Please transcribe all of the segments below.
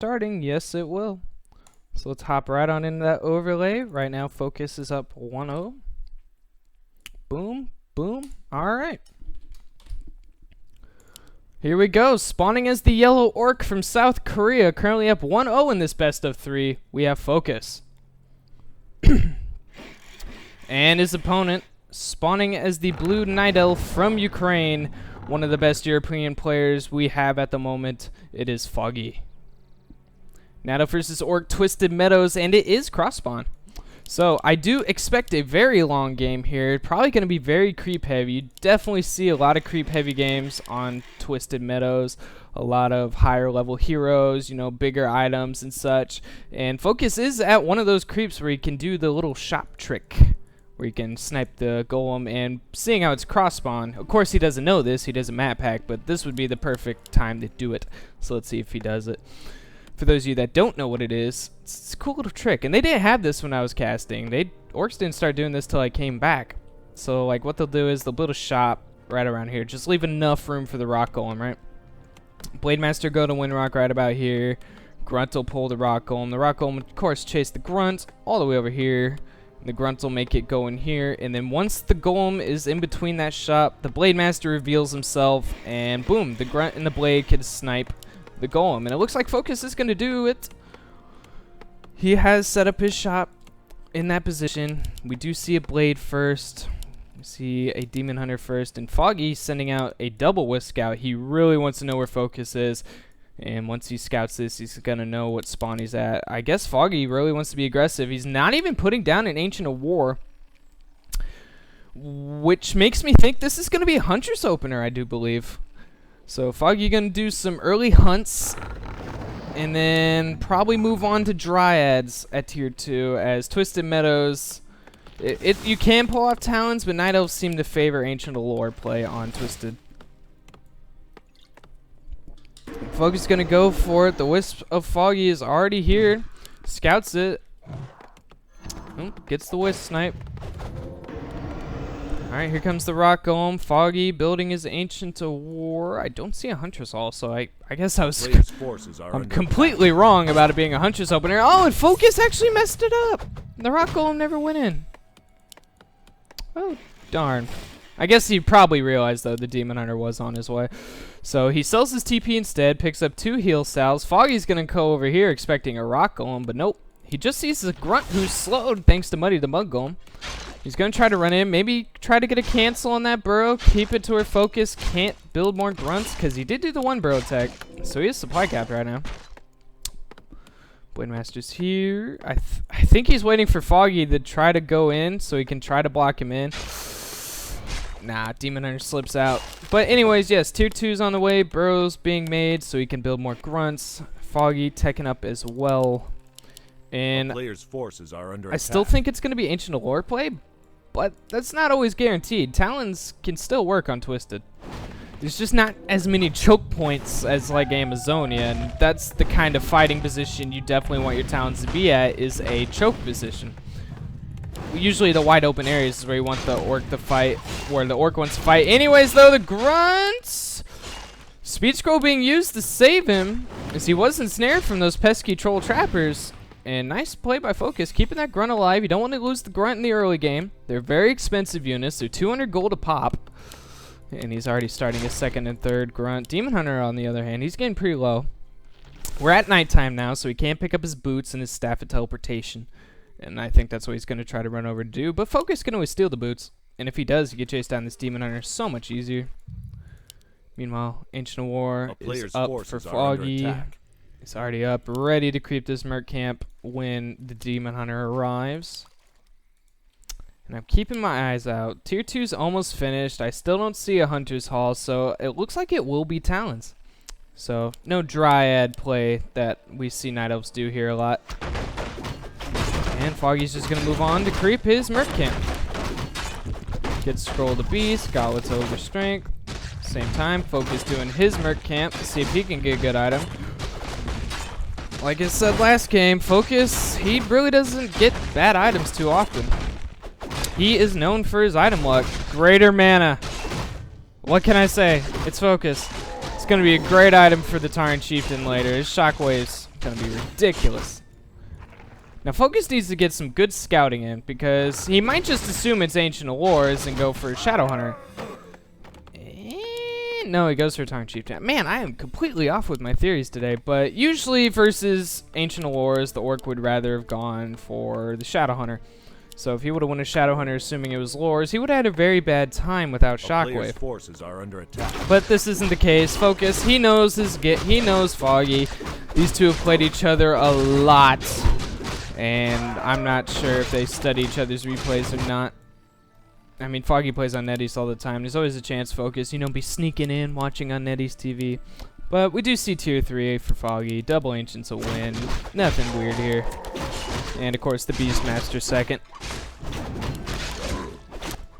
starting. Yes, it will. So let's hop right on into that overlay. Right now, focus is up 1-0. Boom, boom. All right. Here we go. Spawning as the yellow orc from South Korea. Currently up 1-0 in this best of 3. We have focus. And his opponent, spawning as the blue night elf from Ukraine. One of the best European players we have at the moment. It is Foggy. Night elf versus orc, Twisted Meadows, and it is cross spawn. So I do expect a very long game here. Probably going to be very creep heavy. You definitely see a lot of creep heavy games on Twisted Meadows. A lot of higher level heroes, you know, bigger items and such. And focus is at one of those creeps where you can do the little shop trick, where you can snipe the golem. And seeing how it's cross spawn, of course he doesn't know this. He does a map pack, but this would be the perfect time to do it. So let's see if he does it. For those of you that don't know what it is, it's a cool little trick. And they didn't have this when I was casting. Orcs didn't start doing this till I came back. So like what they'll do is they'll build a shop right around here. Just leave enough room for the rock golem, right? Blade Master go to Windrock right about here. Grunt will pull the rock golem. The rock golem, of course, chase the grunt all the way over here. And the grunt will make it go in here. And then once the golem is in between that shop, the Blade Master reveals himself. And boom, the grunt and the blade can snipe the golem. And it looks like focus is going to do it. He has set up his shop in that position. We do see a blade first. We see a demon hunter first. And Foggy sending out a double with scout. He really wants to know where focus is. And once he scouts this, he's going to know what spawn he's at. I guess Foggy really wants to be aggressive. He's not even putting down an Ancient of War, which makes me think this is going to be a Huntress opener, I do believe. So Foggy going to do some early hunts, and then probably move on to Dryads at tier 2, as Twisted Meadows, you can pull off Talons, but Night Elves seem to favor Ancient Allure play on Twisted. Foggy's going to go for it. The Wisp of Foggy is already here. Scouts it. Gets the Wisp snipe. Alright, here comes the rock golem. Foggy building his Ancient of War. I don't see a Huntress also. I guess I was I'm completely wrong about it being a Huntress opener. Oh, and focus actually messed it up. The rock golem never went in. Oh, darn. I guess he probably realized, though, the Demon Hunter was on his way. So he sells his TP instead, picks up 2 heal salves. Foggy's going to go over here expecting a rock golem, but nope. He just sees the grunt who's slowed thanks to Muddy the Mud Golem. He's going to try to run in, maybe try to get a cancel on that burrow, keep it to her focus, can't build more grunts, because he did do the 1 burrow attack, so he is supply capped right now. Blade Master's here. I think he's waiting for Foggy to try to go in, so he can try to block him in. Nah, Demon Hunter slips out. But anyways, yes, tier 2's on the way, burrows being made, so he can build more grunts. Foggy teching up as well. And player's forces are under I still think it's going to be Ancient Allure play, but that's not always guaranteed. Talons can still work on Twisted. There's just not as many choke points as like Amazonia, and that's the kind of fighting position you definitely want your Talons to be at, is a choke position. Usually the wide open areas is where you want the orc to fight, where the orc wants to fight. Anyways, though, the grunts! Speed scroll being used to save him, as he was ensnared from those pesky troll trappers. And nice play by Focus, keeping that grunt alive. You don't want to lose the grunt in the early game. They're very expensive units. They're 200 gold a pop. And he's already starting his 2nd and 3rd grunt. Demon Hunter, on the other hand, he's getting pretty low. We're at nighttime now, so he can't pick up his boots and his staff of teleportation. And I think that's what he's going to try to run over to do. But Focus can always steal the boots. And if he does, he can chase down this Demon Hunter so much easier. Meanwhile, Ancient of War is up for Foggy. He's already up, ready to creep this Merc camp when the Demon Hunter arrives. And I'm keeping my eyes out. Tier 2's almost finished. I still don't see a Hunter's Hall, so it looks like it will be Talons. So, no Dryad play that we see Night Elves do here a lot. And Foggy's just going to move on to creep his Merc camp. Gets Scroll the Beast, Goblet's Over Strength. Same time, Focus doing his Merc camp to see if he can get a good item. Like I said last game, Focus, he really doesn't get bad items too often. He is known for his item luck. Greater Mana. What can I say? It's Focus. It's going to be a great item for the Tyrant Chieftain later. His Shockwaves. Gonna be ridiculous. Now, Focus needs to get some good scouting in because he might just assume it's Ancient Allures and go for Shadow Hunter. No, he goes for Tongue Chieftain. Man, I am completely off with my theories today, but usually versus Ancient Allures, the Orc would rather have gone for the Shadow Hunter. So if he would have won a Shadow Hunter assuming it was Lures, he would have had a very bad time without Shockwave. Forces are under attack. But this isn't the case. Focus, he knows he knows Foggy. These two have played each other a lot. And I'm not sure if they study each other's replays or not. I mean, Foggy plays on NetEase all the time. There's always a chance Focus, you know, be sneaking in, watching on NetEase TV. But we do see tier 3 for Foggy. Double Ancients a win. Nothing weird here. And, of course, the Beastmaster second.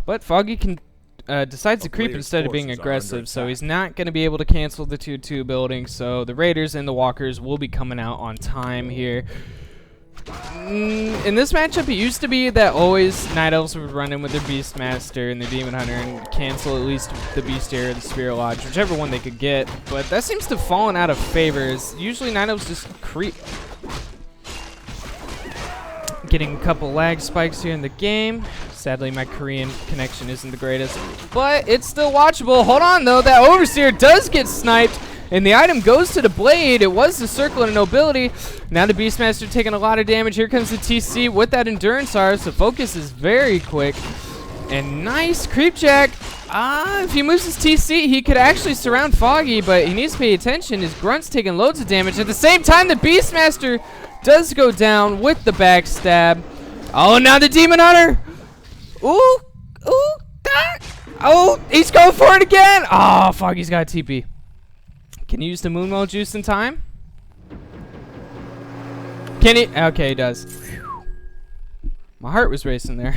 But Foggy can decides to creep instead of being aggressive, so he's not going to be able to cancel the tier 2 building. So the Raiders and the Walkers will be coming out on time here. In this matchup, it used to be that always Night Elves would run in with their Beastmaster and their Demon Hunter and cancel at least the Bestiary or the Spirit Lodge, whichever one they could get. But that seems to have fallen out of favor, as usually Night Elves just creep. Getting a couple lag spikes here in the game. Sadly, my Korean connection isn't the greatest, but it's still watchable. Hold on, though. That Overseer does get sniped. And the item goes to the Blade. It was the Circle and Nobility. Now the Beastmaster taking a lot of damage. Here comes the TC with that Endurance R. So Focus is very quick. And nice Creep Jack. If he moves his TC, he could actually surround Foggy, but he needs to pay attention. His Grunt's taking loads of damage. At the same time, the Beastmaster does go down with the backstab. Oh, now the Demon Hunter. Ooh. Oh, he's going for it again. Oh, Foggy's got TP. Can he use the Moonwell Juice in time? Can he? Okay, he does. Whew. My heart was racing there.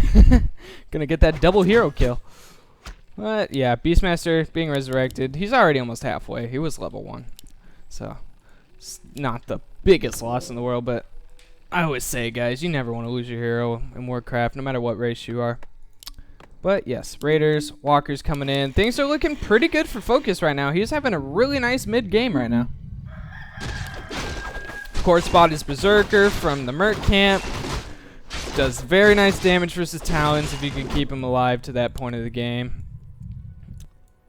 Gonna get that double hero kill. But yeah, Beastmaster being resurrected. He's already almost halfway. He was level 1. So, it's not the biggest loss in the world, but I always say, guys, you never want to lose your hero in Warcraft, no matter what race you are. But yes, Raiders, Walkers coming in. Things are looking pretty good for Focus right now. He's having a really nice mid-game right now. Of course, bought his Berserker from the Merc camp. Does very nice damage versus Talons if you can keep him alive to that point of the game.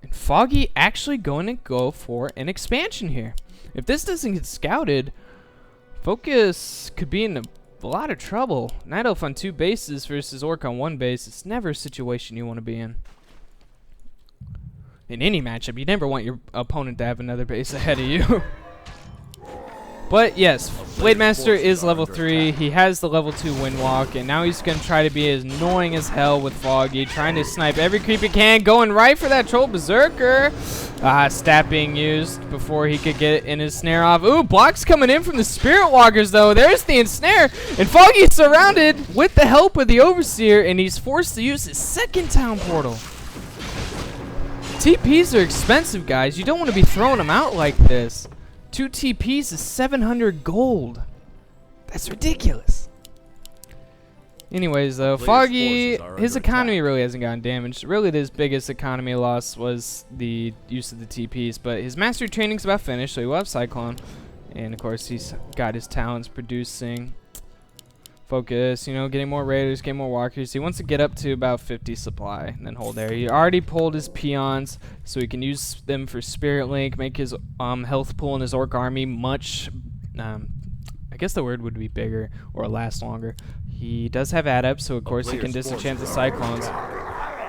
And Foggy actually going to go for an expansion here. If this doesn't get scouted, Focus could be in a lot of trouble. Night Elf on 2 bases versus Orc on 1 base. It's never a situation you want to be in. In any matchup, you never want your opponent to have another base ahead of you. But yes, Blademaster is level 3. He has the level 2 Windwalk, and now he's going to try to be as annoying as hell with Foggy, trying to snipe every creep he can, going right for that Troll Berserker. Stat being used before he could get in his snare off. Ooh, blocks coming in from the Spirit Walkers, though. There's the ensnare, and Foggy's surrounded with the help of the Overseer, and he's forced to use his second town portal. TPs are expensive, guys. You don't want to be throwing them out like this. 2 TPs is 700 gold. That's ridiculous. Anyways, though, Foggy, his economy really hasn't gotten damaged. Really, his biggest economy loss was the use of the TPs, but his mastery training's about finished, so he will have Cyclone. And, of course, he's got his talents producing. Focus, you know, getting more Raiders, getting more Walkers. He wants to get up to about 50 supply and then hold there. He already pulled his Peons, so he can use them for Spirit Link, make his health pool in his Orc army much, I guess the word would be bigger or last longer. He does have Adepts, so of course he can disenchant the Cyclones.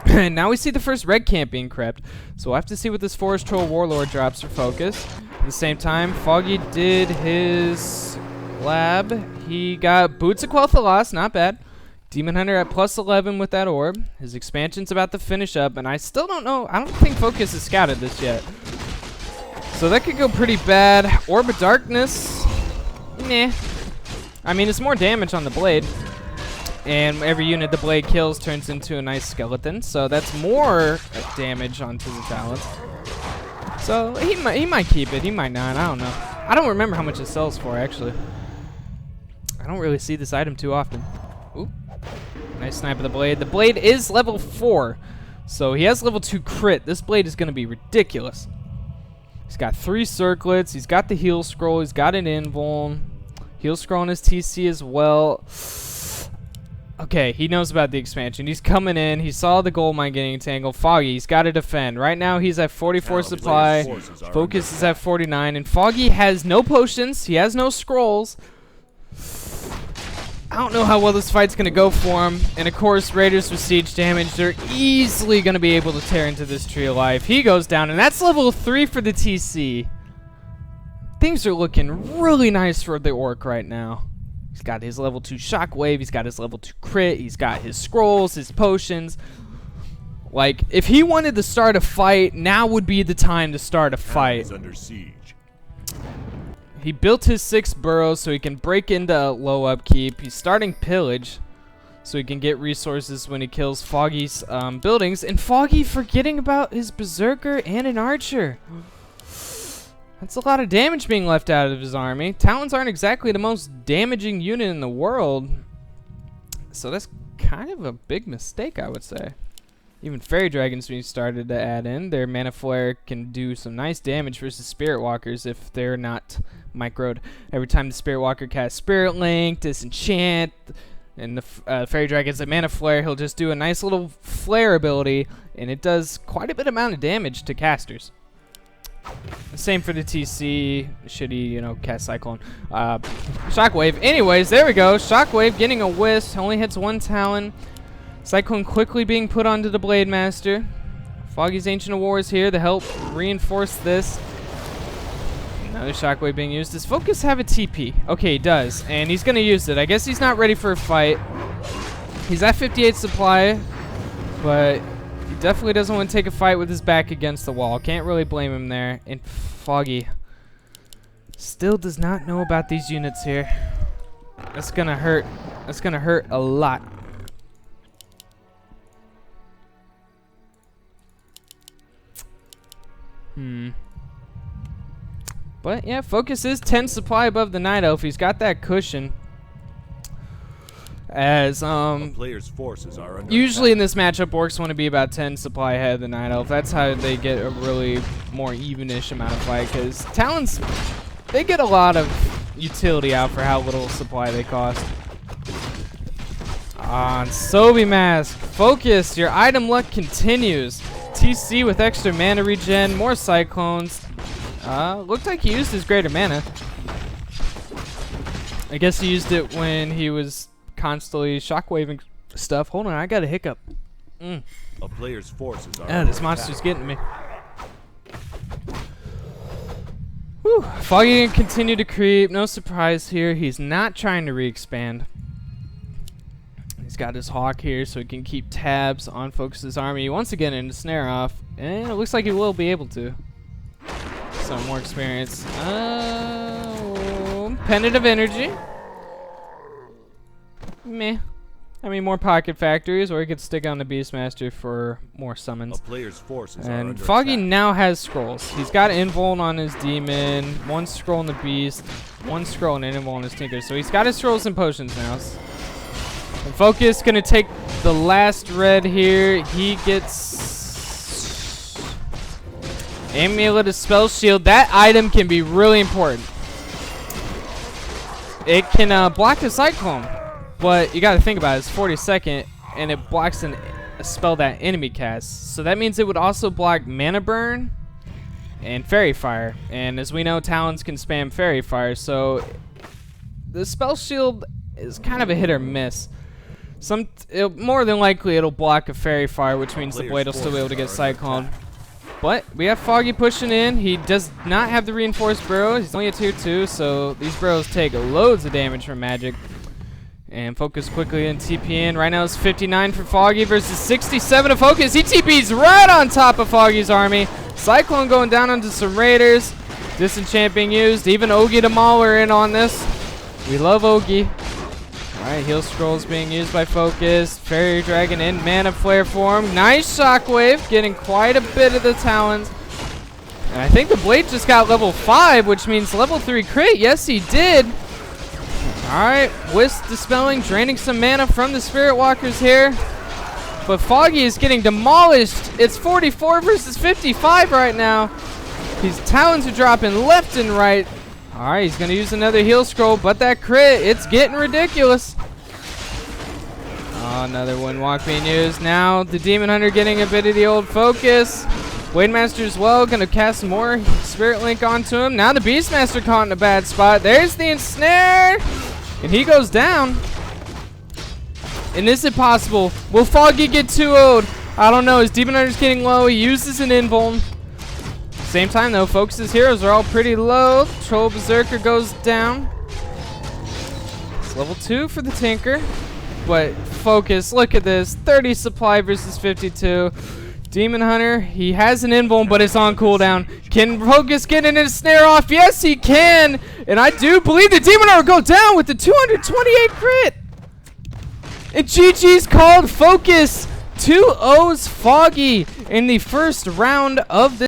And now we see the first red camp being crept, so we'll have to see what this Forest Troll Warlord drops for Focus. At the same time, Foggy did his lab. He got Boots of Quel'Tha Lost, not bad. Demon Hunter at plus 11 with that orb. His expansion's about to finish up, and I still don't know. I don't think Focus has scouted this yet. So that could go pretty bad. Orb of Darkness. Nah. I mean, it's more damage on the Blade. And every unit the Blade kills turns into a nice skeleton. So that's more damage onto the Talons. So he might keep it. He might not. I don't know. I don't remember how much it sells for, actually. I don't really see this item too often. Ooh. Nice snipe of the Blade. The Blade is level 4. So he has level 2 crit. This Blade is going to be ridiculous. He's got 3 circlets. He's got the heal scroll. He's got an invuln. He'll scroll on his TC as well. Okay, he knows about the expansion. He's coming in. He saw the gold mine getting entangled. Foggy, he's got to defend. Right now, he's at 44 supply. Focus is at 49. And Foggy has no potions. He has no scrolls. I don't know how well this fight's going to go for him. And, of course, Raiders with siege damage. They're easily going to be able to tear into this tree alive. He goes down, and that's level 3 for the TC. Things are looking really nice for the Orc right now. He's got his level 2 shockwave. He's got his level 2 crit. He's got his scrolls, his potions. Like, if he wanted to start a fight, now would be the time to start a fight. Under siege. He built his 6 burrows so he can break into low upkeep. He's starting pillage so he can get resources when he kills Foggy's buildings. And Foggy forgetting about his berserker and an archer. That's a lot of damage being left out of his army. Talons aren't exactly the most damaging unit in the world. So that's kind of a big mistake, I would say. Even Fairy Dragons being started to add in. Their Mana Flare can do some nice damage versus Spirit Walkers if they're not microed. Every time the Spirit Walker casts Spirit Link, Disenchant, and the Fairy Dragon's a Mana Flare, he'll just do a nice little flare ability, and it does quite a bit amount of damage to casters. Same for the TC. Should he, you know, cast Cyclone? Shockwave. Anyways, there we go. Shockwave getting a whisk. Only hits 1 Talon. Cyclone quickly being put onto the Blade Master. Foggy's Ancient of War is here to help reinforce this. Another Shockwave being used. Does Focus have a TP? Okay, he does. And he's going to use it. I guess he's not ready for a fight. He's at 58 supply. But he definitely doesn't want to take a fight with his back against the wall. Can't really blame him there. And Foggy still does not know about these units here. That's going to hurt. That's going to hurt a lot. But yeah, Focus is 10 supply above the Night Elf. He's got that cushion. As player's forces are under usually in this matchup, Orcs want to be about 10 supply ahead of the Night Elf. That's how they get a really more evenish amount of fight. Because Talons, they get a lot of utility out for how little supply they cost. On Sobi Mask, Focus, your item luck continues. TC with extra mana regen, more cyclones. Looked like he used his greater mana. I guess he used it when he was constantly shockwaving stuff. Hold on, I got a hiccup. A player's forces are Yeah, this monster's getting me. Whew. Foggy can continue to creep. No surprise here. He's not trying to re-expand. He's got his Hawk here so he can keep tabs on Focus's army. Once again in the snare off. And it looks like he will be able to. Some more experience. Pendant of Energy. Meh. I mean, more pocket factories, or he could stick on the Beastmaster for more summons. A player's forces And are under Foggy attack. now has scrolls. He's got Invuln on his Demon, 1 scroll on the Beast, 1 scroll and an Invuln on his Tinker. So he's got his scrolls and potions now. And Focus gonna take the last red here. He gets Amulet of Spell Shield. That item can be really important. It can block a Cyclone, but you gotta think about it. It's 42nd, and it blocks a spell that enemy casts. So that means it would also block Mana Burn and Fairy Fire. And as we know, Talons can spam Fairy Fire, so the Spell Shield is kind of a hit or miss. More than likely, it'll block a Fairy Fire, which means the blade will still be able to get Cyclone. But we have Foggy pushing in. He does not have the reinforced burrow. He's only a tier 2, so these burrows take loads of damage from magic. And Focus quickly in TP in. Right now it's 59 for Foggy versus 67 of Focus. He TP's right on top of Foggy's army. Cyclone going down onto some Raiders. Disenchant being used. Even Ogi the Mauler in on this. We love Ogi. Alright, Heal Scrolls being used by Focus. Fairy Dragon in Mana Flare form. Nice Shockwave, getting quite a bit of the Talons. And I think the Blade just got level 5, which means level 3 crit. Yes, he did. Alright, Wisp dispelling, draining some mana from the Spirit Walkers here. But Foggy is getting demolished. It's 44 versus 55 right now. These Talons are dropping left and right. Alright, he's going to use another heal scroll, but that crit, it's getting ridiculous. Oh, another windwalk being used. Now the Demon Hunter getting a bit of the old focus. Wademaster as well, going to cast more Spirit Link onto him. Now the Beastmaster caught in a bad spot. There's the ensnare, and he goes down. And is it possible? Will Foggy get 2-0'd? I don't know. His Demon Hunter's getting low. He uses an invuln. Same time though, Focus's heroes are all pretty low. Troll Berserker goes down. It's level 2 for the Tinker. But Focus, look at this. 30 supply versus 52. Demon Hunter, he has an invuln, but it's on cooldown. Can Focus get an ensnare off? Yes, he can. And I do believe the Demon Hunter will go down with the 228 crit. And GG's called. Focus 2-0's Foggy in the first round of the